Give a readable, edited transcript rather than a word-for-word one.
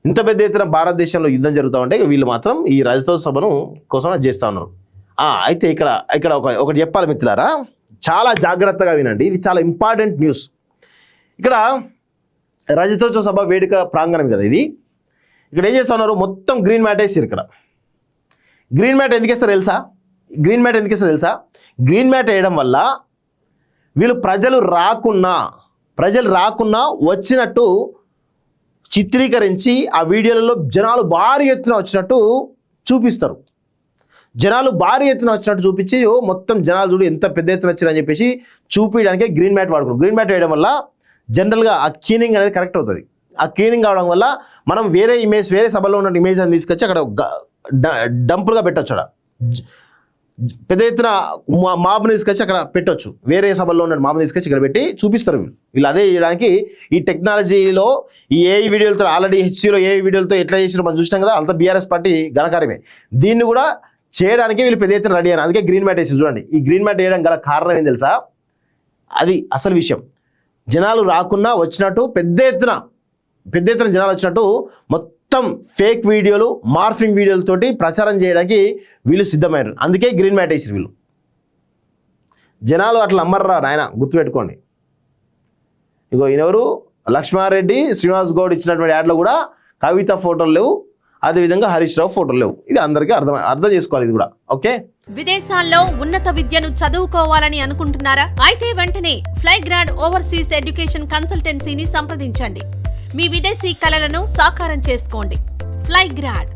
ఇంత పెద్ద ఎత్తున భారతదేశంలో యుద్ధం జరుగుతూ ఉంటే వీళ్ళు మాత్రం ఈ రజతోత్సవను కోసం అది చేస్తూ ఉన్నారు. అయితే ఇక్కడ ఒకటి చెప్పాలి మిత్రులారా, చాలా జాగ్రత్తగా వినండి, ఇది చాలా ఇంపార్టెంట్ న్యూస్. ఇక్కడ రజతోత్సవ సభ వేడుక ప్రాంగణం కదా ఇది. ఇక్కడ ఏం చేస్తూ ఉన్నారు, మొత్తం గ్రీన్ మ్యాట్ వేసారు. ఇక్కడ గ్రీన్ మ్యాట్ ఎందుకు వేస్తారు తెలుసా? గ్రీన్ మ్యాట్ వేయడం వల్ల వీళ్ళు ప్రజలు రాకున్నా వచ్చినట్టు చిత్రీకరించి ఆ వీడియోలలో జనాలు భారీ ఎత్తున వచ్చినట్టు చూపిస్తారు. చూపించి మొత్తం జనాలు చూడు ఎంత పెద్ద ఎత్తున వచ్చారని చెప్పేసి చూపించడానికి గ్రీన్ మ్యాట్ వాడుకుంటారు. గ్రీన్ మ్యాట్ వేయడం వల్ల జనరల్గా ఆ క్లీనింగ్ అనేది కరెక్ట్ అవుతుంది. ఆ క్లీనింగ్ కావడం వల్ల మనం వేరే సభలో ఉన్న ఇమేజ్ అని తీసుకొచ్చి అక్కడ డంపులుగా పెట్టచ్చు. అక్కడ పెద్ద ఎత్తున మాబ్ని తీసుకొచ్చి అక్కడ పెట్టొచ్చు. వేరే సభల్లో ఉన్న మాబ్ని తీసుకొచ్చి ఇక్కడ పెట్టి చూపిస్తారు. వీళ్ళు అదే చేయడానికి ఈ టెక్నాలజీలో ఈ ఏఐ వీడియోలతో ఆల్రెడీ హెచ్సీలో ఏఐ వీడియోలతో ఎట్లా చేసినా మనం చూసినాం కదా, అంత బీఆర్ఎస్ పార్టీ ఘనకార్యమే. దీన్ని కూడా చేయడానికి వీళ్ళు పెద్ద ఎత్తున రెడీ అయ్యారు. అందుకే గ్రీన్ మ్యాట్ వేసి చూడండి. ఈ గ్రీన్ మ్యాట్ వేయడం గల కారణం ఏం తెలుసా? అది అసలు విషయం. జనాలు రాకున్నా వచ్చినట్టు పెద్ద ఎత్తున జనాలు వచ్చినట్టు మొత్తం ఫేక్ వీడియోలు, మార్ఫింగ్ వీడియోలతోటి ప్రచారం చేయడానికి వీళ్ళు సిద్ధమయ్యారు. అందుకే గ్రీన్ మ్యాట్ వేసారు వీళ్ళు. జనాలు అట్లా అమ్మర్రా నాయన, గుర్తుపెట్టుకోండి. ఇగో ఈయనెవరు, లక్ష్మారెడ్డి శ్రీనివాస్ గౌడ్ ఇచ్చినటువంటి యాడ్లో కూడా కవిత ఫోటోలు లేవు, అదేవిధంగా హరీష్ రావు ఫోటోలు లేవు. ఇది అందరికీ అర్థం చేసుకోవాలి ఇది కూడా. ఓకే, విదేశాల్లో ఉన్నత విద్యను చదువుకోవాలని అనుకుంటున్నారా? అయితే వెంటనే ఫ్లైగ్రాడ్ ఓవర్సీస్ ఎడ్యుకేషన్ కన్సల్టెన్సీని సంప్రదించండి. మీ విదేశీ కలలను సాకారం చేసుకోండి. ఫ్లైగ్రాడ్.